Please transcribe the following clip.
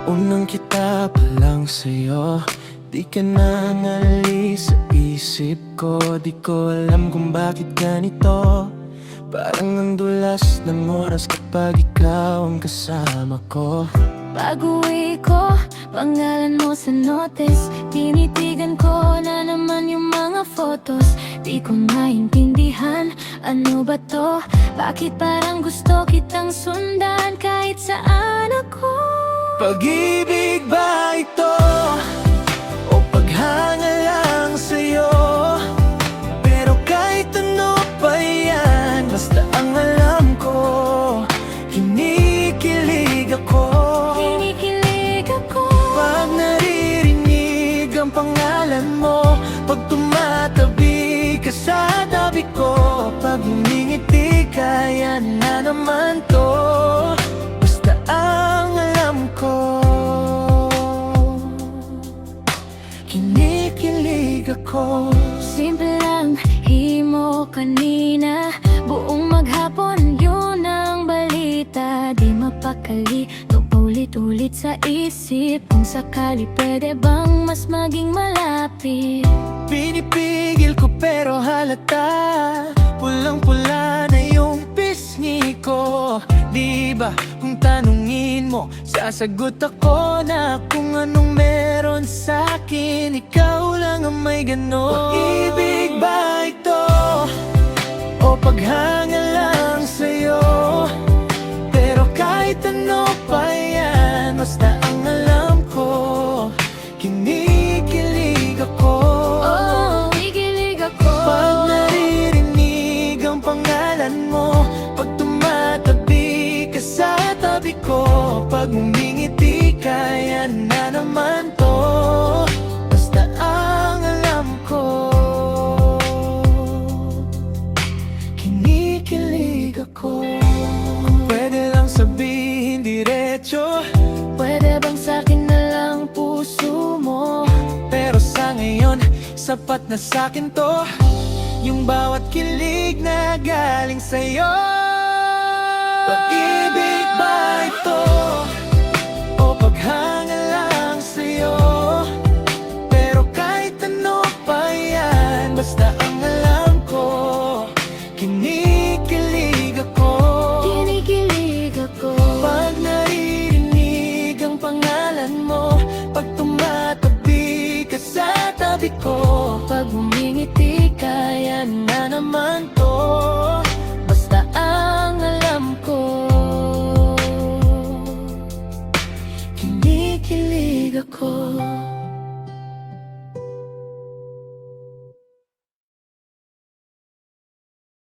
Unang kita pa lang sa'yo, di ka nang alis sa isip ko. Di ko alam kung bakit ganito, parang ang dulas ng oras kapag ikaw ang kasama ko. Pag-uwi ko, pangalan mo sa notice. Tinitigan ko na naman yung mga photos. Di ko maintindihan, ano ba to? Bakit parang gusto kitang sundan kahit saan ako? Pag-ibig ba ito? O paghanga lang sa'yo? Pero kahit ano pa yan, basta ang alam ko, kinikilig ako. Kinikilig ako Pag naririnig ang pangalan mo, pag tumatabi ka sa tabi ko, pag humingiti ka, yan na naman to. Basta ang alam ko, kinikilig ako. Simple lang, himo kanina. Buong maghapon, yun ang balita. Di mapakali, to paulit-ulit sa isip. Kung sakali pwede bang mas maging malapit? Pinipigil ko pero halata, pulang-pula na yung pisngi ko. Di ba kung tanungin mo, sasagot ako na kung anong meron sa'kin, ikaw lang ang may ganon. Pag-ibig ba ito? O paghanga lang sa'yo? Pero kahit ano pa yan, basta ang alam ko, kinikilig ako. Oh, kikilig ako. Pag naririnig ang pangalan mo, pag tumatabi ka sa tabi ko, pag humingiti ka, yan na naman to. Basta ang alam ko, kinikilig ako. Kung pwede lang sabihin diretso, Pwede bang sa'kin na lang puso mo? pero sa ngayon, sapat na sa'kin to, yung bawat kilig na galing sa'yo. Pag-ibig ba ito? O paghanga lang sa'yo? Pero kahit ano pa yan, basta ang alam ko, kinikilig ako. Kinikilig ako. Pag naririnig ang pangalan mo, pag tumatabi ka sa tabi ko, Pag humingiti ka, yan na naman to.